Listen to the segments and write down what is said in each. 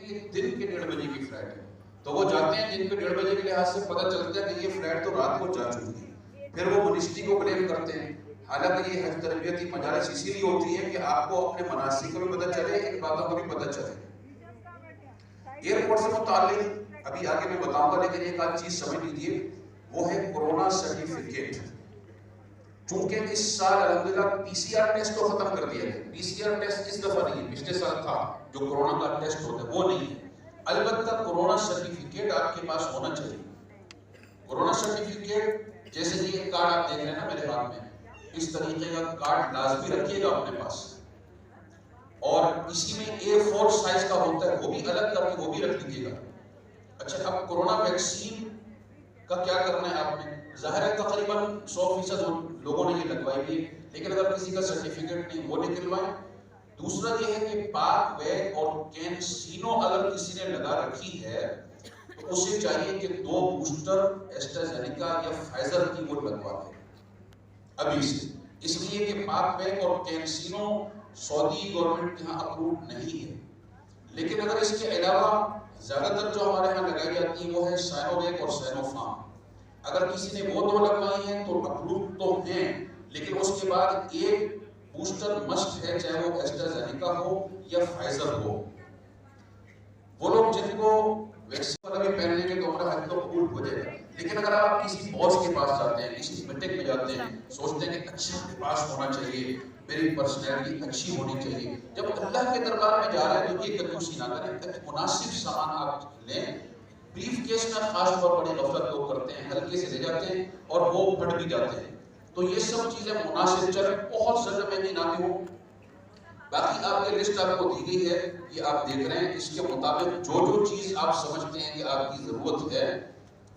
کہ دن کے 1:30 بجے کی فلائٹ ہے، تو وہ جاتے ہیں دن کے 1:30 بجے کے لحاظ سے پتہ چلتا ہے کہ یہ فلائٹ تو رات کو جا چکی ہے، پھر وہ منسٹری کو بلیم کرتے ہیں۔ حالانکہ یہ حج تربیتی مجالس اسی لیے ہوتی ہے کہ آپ کو اپنے مناسک کا بھی پتہ چلے، ان باتوں کا بھی پتہ چلے۔ ایئرپورٹ سے متعلق ابھی آگے میں بتاؤں گا، لیکن ایک آدھ چیز سمجھ لیجیے، وہ ہے کورونا سرٹیفکیٹ۔ چونکہ اس سال الحمدللہ پی سی آر ٹیسٹ کو ختم کر دیا گیا، پی سی آر ٹیسٹ اس دفعہ نہیں ہے، پچھلے سال تھا جو کورونا کا ٹیسٹ ہوتا ہے، وہ نہیں ہے۔ البتہ کورونا سرٹیفکیٹ آپ کے پاس ہونا چاہیے۔ کورونا سرٹیفکیٹ جیسے کہ ایک کارڈ آپ دیکھ رہے ہیں نا میرے ہاتھ میں، اس طریقے کا کارڈ لازمی رکھیے گا اپنے پاس، اور اسی میں A4 سائز کا ہوتا ہے، وہ بھی الگ کر کے وہ بھی رکھ لیجیے گا۔ اچھا، اب کورونا ویکسین کا کیا کرنا ہے آپ نے؟ ظاہر ہے تقریباً 100% لوگوں نے یہ لگوائی بھی ہے، لیکن اگر کسی کا سرٹیفکیٹ نہیں وہ نکلوائیں۔ دوسرا یہ ہے کہ پاک ویک اور کینسینو اگر کسی نے لگا رکھی ہے تو اسے چاہیے کہ 2 بوسٹر ایسٹرازینیکا یا فائزر کی وہ لگوا دے ابھی سے، اس لیے کہ پاک ویک اور کینسینو سعودی گورنمنٹ یہاں اپروو نہیں ہے۔ لیکن اگر اس کے علاوہ زیادہ تر جو ہمارے یہاں لگائی جاتی ہیں وہ ہے سائنو ویک اور سائنو فارم۔ اگر کسی نے وہ 2 لگوائی ہیں تو اپروو تو ہیں، لیکن اس کے بعد ایک بوسٹر مسٹ ہے، چاہے وہ ایسٹرازینیکا ہو یا فائزر ہو۔ وہ لوگ جن کو ویکسین والا بھی پہن لیں گے تو ہمارا حج تو قبول ہو جائے گا، لیکن اگر آپ کسی باس کے پاس جاتے ہیں، کسی میٹنگ میں جاتے ہیں، سوچتے ہیں کہ اچھا لباس ہونا چاہیے، میری پرسنالٹی اچھی ہونی چاہیے، جب اللہ کے دربار میں جا رہے ہیں تو یہ کنجوسی نہ کریں، ایک مناسب سامان آپ لیں۔ بریف کیس میں خاص طور پر غفلت لوگ کرتے ہیں، ہلکے سے لے جاتے ہیں اور وہ پھٹ بھی جاتے ہیں، تو یہ سب چیزیں مناسب چلیں، بہت زیادہ مہنگی نہ ہو۔ باقی آپ یہ لسٹ آپ کو دی گئی ہے، یہ آپ دیکھ رہے ہیں، اس کے مطابق جو جو چیز آپ سمجھتے ہیں کہ آپ کی ضرورت ہے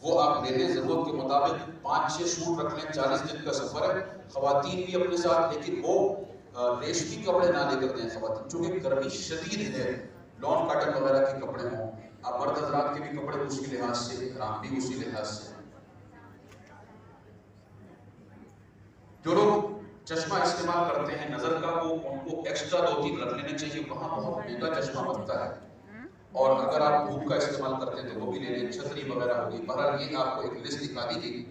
وہ آپ لے لیں۔ ضرورت کے مطابق 5-6 سوٹ رکھ لیں، 40 دن کا سفر ہے، خواتین بھی اپنے ساتھ، لیکن وہ ریشمی کپڑے نہ لے کر دیں خواتین، چونکہ گرمی شدید ہے، لان کاٹن وغیرہ کے کپڑے ہوں۔ اب مرد حضرات کے بھی کپڑے اسی لحاظ سے، احرام بھی اسی لحاظ سے۔ جو لوگ چشمہ استعمال کرتے ہیں نظر کا، وہ ان کو ایکسٹرا 2-3 رکھ لینے چاہیے، وہاں بہت مہنگا چشمہ بنتا ہے، اور اگر آپ دھوپ کا استعمال کرتے ہیں تو وہ بھی لے لیں، چھتری وغیرہ ہوگی۔ بہرحال یہ آپ کو ایک لسٹ دکھا دی گئی۔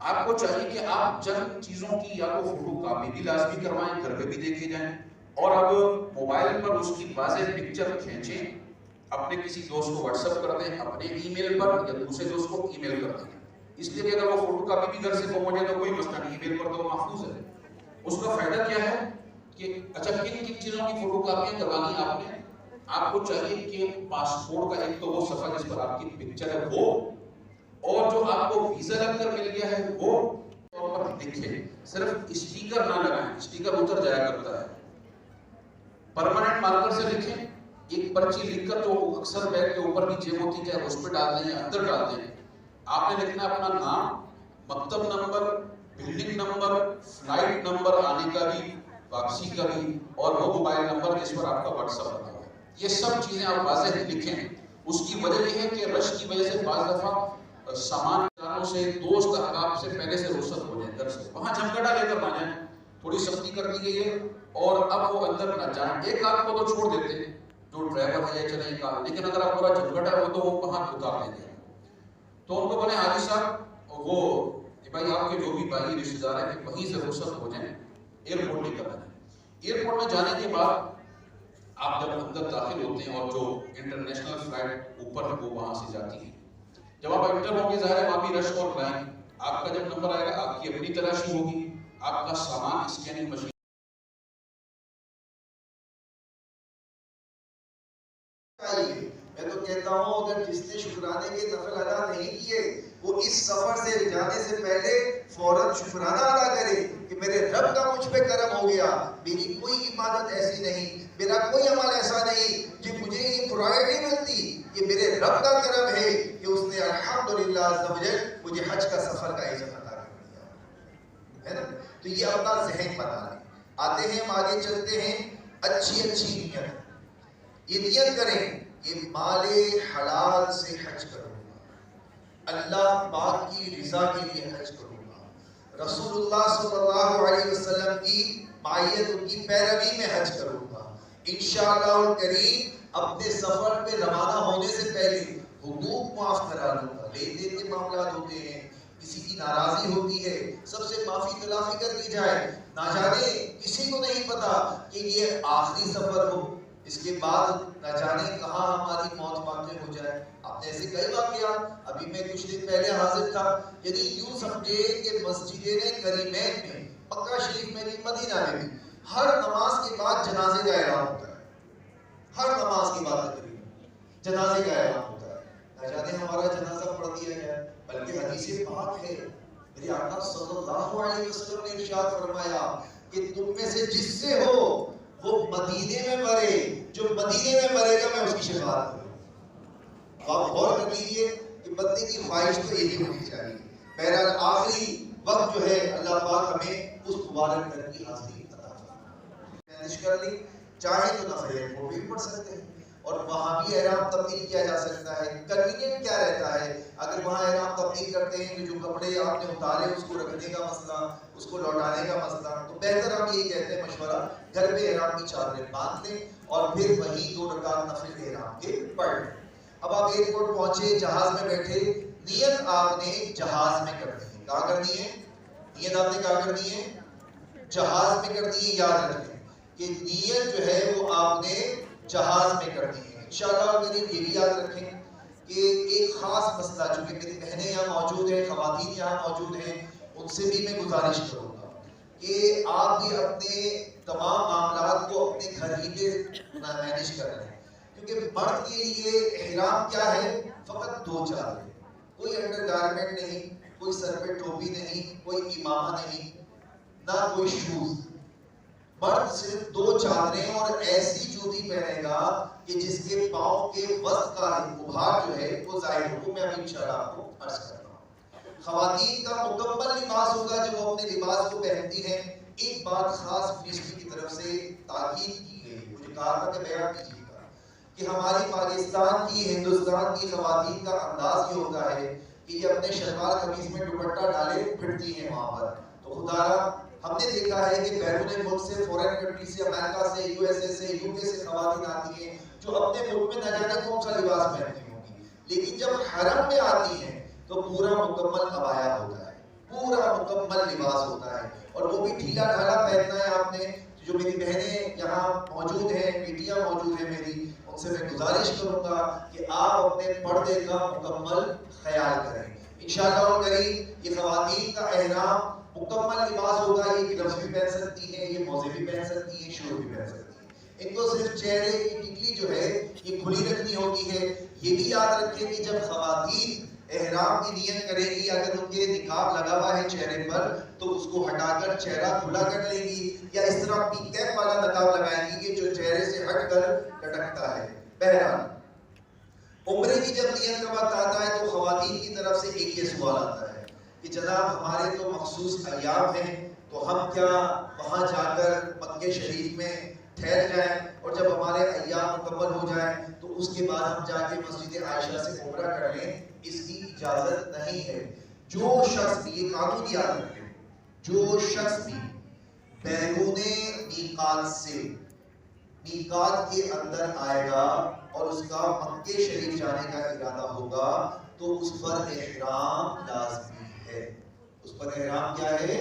آپ کو چاہیے کہ آپ چند چیزوں کی یا تو فوٹو کاپی بھی لازمی کروائیں، گھر پہ بھی دیکھے جائیں، اور اب موبائل پر اس کی واضح پکچر کھینچیں، اپنے کسی دوست کو واٹس ایپ کر دیں، اپنے ای میل پر یا دوسرے دوست کو ای میل کر دیں، اس لیے کہ اگر وہ فوٹو کاپی بھی گھر سے گم ہو جائے تو کوئی مسئلہ نہیں، ای میل پر تو محفوظ ہے۔ اس کا فائدہ کیا ہے کہ اچھا کن کن چیزوں کی فوٹو کاپیاں کروانی ہے آپ نے؟ آپ کو چاہیے کہ پاسپورٹ کا ایک تو وہ صفحہ جس پر آپ کی پکچر ہے وہ، اور جو آپ کو ویزا لگ کر مل گیا ہے وہ طور پر لکھیں، صرف اسٹیکر نہ لگائیں، اسٹیکر اتر جایا کرتا ہے، پرماننٹ مارکر سے لکھیں، ایک پرچی لکھ کر جو اکثر بیگ کے اوپر بھی جیب ہوتی ہے اس پہ ڈال دیں یا اندر ڈال دیں۔ آپ نے لکھنا اپنا نام، مکتب number, building number, flight number آنے کا بھی، واپسی کا بھی، اور وہ موبائل نمبر جس پر آپ کا واٹس ایپ بنا ہوا ہے، یہ سب چیزیں آپ واضح لکھیں۔ اس کی وجہ یہ ہے کہ رش کی وجہ سے بعض دفعہ سامان جانوں سے، دوست احباب سے پہلے سے رخصت ہو جائیں گھر سے، وہاں جھمگٹا لے کر نہ جائیں، تھوڑی سختی کر دی گئی ہے، اور اب وہ اندر نہ جائیں۔ ایک آدھ کو تو چھوڑ دیتے ہیں جو ڈرائیور ہے یا چلیں کا، لیکن اگر آپ پورا جھمگٹا ہو تو وہ وہاں اتار دیں گے۔ تو ان کو بولے حاجی صاحب وہ کہ بھائی آپ کے جو بھی بھائی رشتہ دار ہیں کہ وہیں سے رخصت ہو جائیں، ایئرپورٹ نہیں کرنا ہے۔ ایئرپورٹ میں جانے کے بعد آپ جب اندر داخل ہوتے ہیں اور جو انٹرنیشنل فلائٹ اوپر ہے وہ وہاں سے جاتی ہے، جب آپ انٹر ہوں گے ظاہر ہے وہاں بھی رش اور لائن، آپ کا جب نمبر آئے گا آپ کی اپنی تلاشی ہوگی، آپ کا سامان اسکیننگ مشین میں تو کہتا ہوں اگر جس نے شکرانے کے نفل ادا نہیں کیے وہ اس سفر سے جانے سے پہلے فوراً شکرانہ ادا کرے کہ میرے رب کا مجھ پہ کرم ہو گیا، میری کوئی عبادت ایسی نہیں، میرا کوئی عمل ایسا نہیں جو مجھے یہ پرائرٹی ملتی، یہ میرے رب کا کرم ہے کہ اس نے الحمدللہ عز و جل مجھے حج کا سفر کا اجازت عطا کر دیا ہے نا۔ تو یہ اپنا ذہن بنا لیں۔ آتے ہیں ہم آگے چلتے ہیں، اچھی نیت، یہ نیت کریں کہ مال حلال سے حج کروں گا، اللہ پاک کی رضا کے لیے حج کروں گا، رسول اللہ صلی اللہ علیہ وسلم کی معیت، ان کی پیروی میں حج کروں گا، انشاءاللہ الکریم اپنے سفر پہ روانہ ہونے سے پہلے حقوق معاف کرا لوں گا. لین دین کے معاملات ہوتے ہیں, کسی کی ناراضی ہوتی ہے, سب سے معافی تلافی کر لی جائے. نہ جانے کسی کو نہیں پتا کہ یہ آخری سفر ہو, اس کے بعد نہ جانے کہاں ہماری موت واقع ہو جائے. آپ نے ایسے کئی واقعات, ابھی میں کچھ دن پہلے حاضر تھا, یعنی یوں سمجھے کہ مسجد کریمین میں, مکہ شریف میں بھی, مدینہ میں بھی, ہر نماز کے بعد جنازے کا اعلان ہوتا ہے. ہر نماز کے بعد جنازے کا اعلان ہوتا ہے. نہ جانے ہمارا جنازہ پڑھ دیا جائے. بلکہ حدیث پاک ہے, میرے آقا صلی اللہ علیہ وسلم نے ارشاد فرمایا کہ تم میں سے جس سے ہو وہ مدینے میں مرے, جو مدینے میں مرے گا میں اس کی شفاعت کروں. آپ غور کر لیجیے کہ بندے کی خواہش تو یہی ہونی چاہیے. بہرحال آخری وقت جو ہے اللہ پاک ہمیں اس مبارک گھر کی حاضری عطا فرمائے. مینج کر لی, چاہے تو نفل وہ بھی پڑھ سکتے ہیں, اور وہاں بھی احرام تبدیل کیا جا سکتا ہے. کنوینئنٹ کیا رہتا ہے, اگر وہاں احرام تبدیل کرتے ہیں تو جو کپڑے آپ نے اتارے اس کو رکھنے کا مسئلہ, اس کو لوٹانے کا مسئلہ, تو بہتر ہم یہی کہتے ہیں مشورہ, گھر پہ احرام کی چادریں باندھ لیں اور پھر وہی 2 رکعت نفل احرام کے پڑھ لیں. اب آپ ایئرپورٹ پہنچے, جہاز میں بیٹھے, نیت آپ نے جہاز میں کر دی ہے. کہاں کرنی ہے نیت؟ آپ نے کہاں کرنی ہے؟ جہاز میں کرنی ہے. یاد رکھیں کہ نیت جو ہے وہ آپ نے جہاز میں کرنی ہے. انشاءاللہ میری یہ بھی یاد رکھیں کہ ایک خاص مسئلہ, چونکہ میری بہنیں یہاں موجود ہیں, خواتین یہاں موجود ہیں, ان سے بھی میں گزارش کروں گا کہ آپ بھی اپنے تمام معاملات کو اپنے گھر ہی پہ مینیج کر لیں. کیونکہ مرد کے لیے احرام کیا ہے؟ فقط 2 چادریں, کوئی انڈر گارمنٹ نہیں, کوئی سر پہ ٹوپی نہیں, کوئی امامہ نہیں, نہ کوئی شوز. مرد صرف 2 چادریں اور ایسی جوتی پہنے گا کہ جس کے پاؤں کے وسط کا ابھار جو ہے وہ ظاہر ہو. میں ابھی انشاءاللہ آپ کو عرض کرتا ہوں. خواتین کا مکمل لباس ہوگا جب وہ اپنے لباس کو پہنتی ہیں. ایک بات خاص منسٹری کی طرف سے تاکید کی گئی, مجھے کہا تھا کہ بیان کیجیے کہ ہماری پاکستان کی, ہندوستان کی خواتین کا انداز یہ ہوتا ہے کہ یہ اپنے شلوار قمیض میں دوپٹہ ڈالے پھرتی ہیں وہاں پر. تو خدا ہم نے دیکھا ہے کہ بیرون ملک سے, فورن کنٹری سے, امریکہ سے, یو ایس اے سے, یو کے سے خواتین آتی ہیں جو اپنے ملک میں نہ جانے کون سا لباس پہنتی ہوں گی, لیکن جب حرم میں آتی ہیں تو پورا مکمل عبایا ہوتا ہے, پورا مکمل لباس ہوتا ہے, اور وہ بھی ڈھیلا ڈھالا پہننا ہے آپ نے. جو میری بہنیں یہاں موجود ہیں, بیٹیاں موجود ہیں میری, ان سے میں گزارش کروں گا کہ آپ اپنے پردے کا مکمل خیال کریں. انشاءاللہ کریم یہ خواتین کا احرام مکمل لباس ہوگا. یہ گلوز بھی پہن سکتی ہیں, یہ موزے بھی پہن سکتی ہیں, شوز بھی پہن سکتی ہیں. ان کو صرف چہرے کی ٹکلی جو ہے یہ کھلی رکھنی ہوتی ہے. یہ بھی یاد رکھیں کہ جب خواتین احرام کی نیت کرے گی, اگر ان کے نقاب لگا ہوا ہے چہرے پر تو اس کو ہٹا کر چہرہ کھلا کر لیں گی, یا اس طرح پی کیپ والا نقاب لگائیں گی کہ جو چہرے سے ہٹ کر لٹکتا ہے. بہرحال عمرے کی جب نیت کا وقت آتا ہے تو خواتین کی طرف سے ایک یہ سوال آتا ہے کہ جناب ہمارے تو مخصوص ایام ہیں, تو ہم کیا وہاں جا کر مکہ شریف میں ٹھہر جائیں, اور جب ہمارے ایام مکمل ہو جائیں تو اس کے بعد ہم جا کے مسجد عائشہ سے عمرہ کر لیں؟ اس کی اجازت نہیں ہے. جو شخص بھی, یہ قانون یاد رکھیں, جو شخص بھی بیرون میقات سے میقات کے اندر آئے گا اور اس کا مکہ شریف جانے کا ارادہ ہوگا تو اس پر احرام لازمی ہے. اس پر احرام کیا ہے؟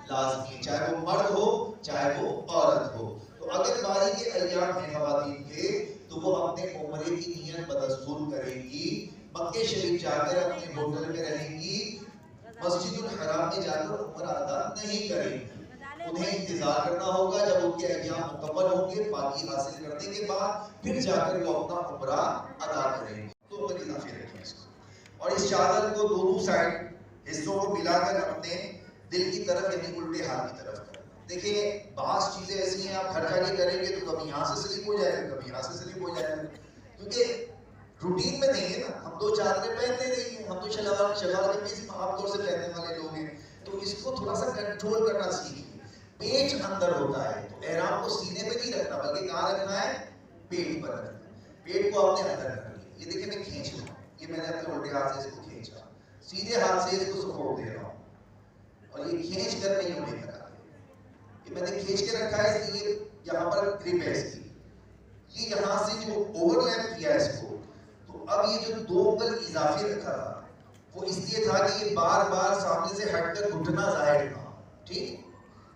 لازمی ہے, چاہے وہ مرد ہو چاہے وہ عورت ہو. تو اگر باری کے ایام ہیں خواتین کے تو وہ اپنے عمرے کی نیت بدستور کریں گی, مکہ شریف جا کر اپنے ہوٹل میں رہیں گی, مسجد الحرام میں جا کر عمرہ ادا نہیں کریں گی. انہیں انتظار کرنا ہوگا جب ان کے ایام مکمل ہوں گے, پاکی حاصل کرنے کے بعد پھر جا کر وہ اپنا عمرہ ادا کریں گے. تو بڑی اضافی رکھیں اس کو, اور اس چادر کو دونوں سائڈ حصوں کو ملا کر اپنے دل کی طرف یعنی الٹے ہاتھ کی طرف کریں. دیکھیں بعض چیزیں ایسی ہیں آپ گھر جا کے کریں گے تو کبھی یہاں سے سلپ ہو جائے گا, کبھی یہاں سے سلپ ہو جائے گا, کیونکہ روٹین میں نہیں ہے نا. ہم 2 چادریں پہنتے نہیں ہیں, ہم تو شلوار قمیض عام طور سے پہننے والے لوگ ہیں, تو اس کو تھوڑا سا کنٹرول کرنا سیکھیں. پیٹ اندر ہوتا ہے تو احرام کو سینے پہ نہیں رکھنا بلکہ کہاں رکھنا ہے؟ پیٹ پر رکھنا ہے. پیٹ کو آپ نے اندر رکھ لیا. یہ دیکھیں میں کھینچ رہا ہوں, یہ میں نے اپنے الٹے ہاتھ سے اس کو کھینچا, سیدھے ہاتھ سے اس کو سپورٹ دے رہا ہوں, اور یہ کھینچ کر نہیں لے کر آ گیا. یہ میں نے کھینچ کے رکھا ہے اس لیے یہاں پر گرپ ہے اس کی, یہ یہاں سے جو اوور لیپ کیا اس کو، تو اب یہ جو 2 انگل اضافی رکھا تھا وہ اس لیے تھا کہ یہ بار بار سامنے سے ہٹ کر گھٹنا ظاہر نہ ہو. ٹھیک،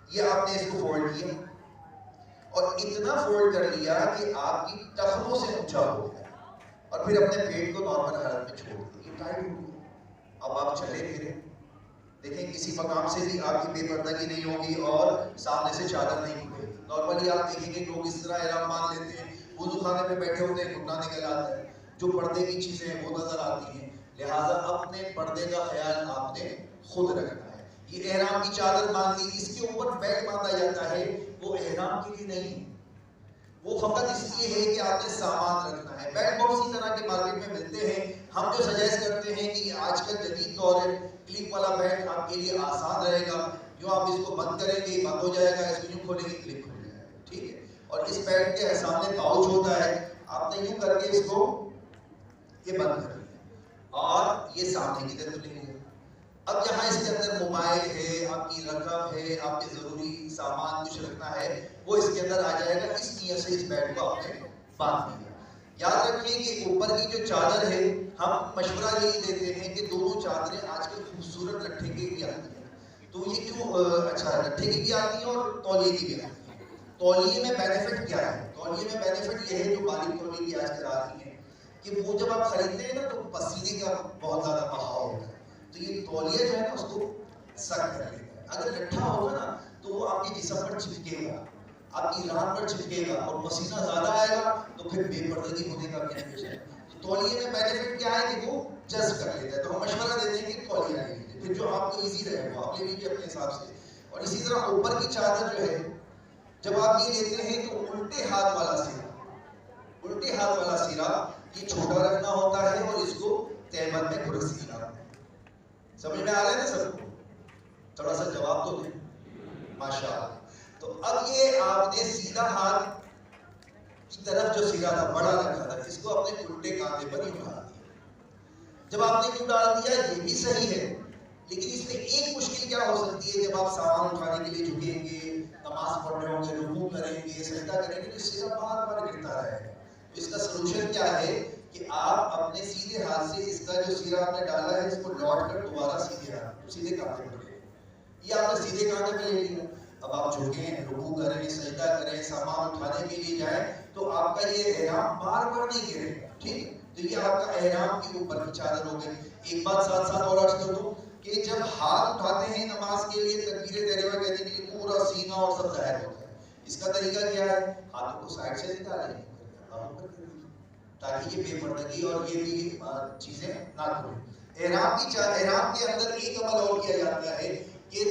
یہ آپ نے اس کو فولڈ کیا اور اتنا فولڈ کر لیا کہ آپ کی ٹخنوں سے اونچا ہو گیا اور پھر اپنے پیٹ کو نارمل حالت میں چھوڑ دیا. یہ ٹائٹ ہو گیا. اب آپ چلے پھرے دیکھیں کسی مقام سے بھی آپ کی بے پردگی نہیں ہوگی اور سامنے سے چادر نہیں کھلے گی. نارملی آپ دیکھیں گے لوگ اس طرح احرام مان لیتے ہیں، وضو خانے پہ بیٹھے ہوتے ہیں، گھٹنا نکل آتا ہے، جو پردے کی چیزیں ہیں وہ نظر آتی ہیں. لہٰذا اپنے پردے کا خیال آپ نے خود رکھنا ہے. یہ احرام کی چادر باندھی، اس کے اوپر بیلٹ باندھا جاتا ہے، وہ احرام کے لیے نہیں، وہ فقط اس لیے ہے کہ آپ نے سامان رکھنا ہے. بیلٹ بہت سی طرح کے مارکیٹ میں ملتے ہیں. ہم جو سجیسٹ کرتے ہیں کہ یہ آج کل جدید دور ہے، کلپ والا بیلٹ آپ کے لیے آسان رہے گا. جو آپ اس کو بند کریں گے بند ہو جائے گا، اس کو یوں کھولیں گے کلپ کھل جائے گا. ٹھیک ہے، اور اس بیلٹ کے سامنے پاؤچ ہوتا ہے، آپ نے یوں کر کے اس کو یہ بند کر لیا اور یہ سامنے کی طرف لے لیا. اب یہاں اس کے اندر موبائل ہے، آپ کی رقم ہے، آپ کے ضروری سامان کچھ رکھنا ہے، وہ اس کے اندر آ جائے گا. اس نیت سے اس بیٹ کو آپ نے باندھ دیا. یاد رکھیں کہ اوپر کی جو چادر ہے، ہم مشورہ یہی دیتے ہیں کہ دونوں چادریں آج کل خوبصورت لٹھے کی بھی آتی ہیں. تو یہ کیوں اچھا لٹھے کی بھی آتی ہیں اور تولیے کی بھی آتی ہیں. تولیے میں بینیفٹ کیا ہے؟ تولیے میں بینیفٹ یہ ہے جو باریک تولیے کی آج کل آتی ہیں کہ وہ جب آپ خریدتے ہیں نا تو پسینے کا بہت زیادہ بہاؤ ہوتا ہے، تو یہ تولیہ جو ہے نا اس کو سخت کر لیتا ہے. اگر لٹھا ہوگا نا تو وہ آپ کے جسم پر چپکے گا، آپ کی ران پر چپکے گا اور پسینہ زیادہ آئے گا تو پھر بے پردگی ہونے کا بھی اندیشہ ہے. تو تولیے میں بینیفٹ کیا ہے کہ وہ جذب کر لیتا ہے. تو ہم مشورہ دیتے ہیں کہ تولیہ لے لیجیے، پھر جو آپ کو ایزی رہے وہ آپ لے لیجیے اپنے حساب سے. اور اسی طرح اوپر کی چادر جو ہے جب آپ یہ لیتے ہیں تو الٹے ہاتھ والا سیرا یہ چھوٹا رکھنا ہوتا ہے اور اس کو تہبند میں گھرس دینا ہوتا ہے. سمجھ میں آ رہا ہے نا سب کو؟ تھوڑا سا جواب تو دیں ماشاءاللہ. تو اب یہ آپ نے سیدھا ہاتھ کی طرف جو سیرا تھا بڑا رکھا تھا، اس کو اپنے الٹے کاندھے پر یوں ڈال دیا. جب آپ نے یوں ڈال دیا یہ بھی صحیح ہے، لیکن اس میں ایک مشکل کیا ہو سکتی ہے؟ جب آپ سامان اٹھانے کے لیے جھکیں گے، نماز پڑھ رہے ہوں گے، رکوع کریں گے، سجدہ کریں گے، تو سیرا بار بار گرتا رہے گا. تو اس کا سلوشن کیا ہے کہ آپ اپنے سیدھے ہاتھ سے اس کا جو سیرا آپ نے ڈالا ہے اس کو لوٹ کر دوبارہ سیدھے کاندھے پر لے. یہ آپ نے سیدھے کاندھے پہ لے لیا. اب آپ جھکیں، رکوع کریں، سجدہ کریں، سامان اٹھانے کے لیے جائیں تو آپ کا یہ احرام بار بار نہیں گرے گا. ٹھیک ہے، تو یہ آپ کا احرام کے اوپر کی چادر ہو گئی. ایک بات ساتھ ساتھ اور عرض کر دوں کہ جب ہاتھ اٹھاتے ہیں نماز کے لیے تکبیر تحریمہ کہتے ہیں کہ پورا سینہ اور سب ظاہر ہوتا ہے. اس کا طریقہ کیا ہے؟ ہاتھوں کو سائڈ سے نکالیں تاکہ یہ بے پردگی اور یہ بھی چیزیں نہ کھولیں. احرام کے اندر ایک عمل اور کیا جاتا ہے کہ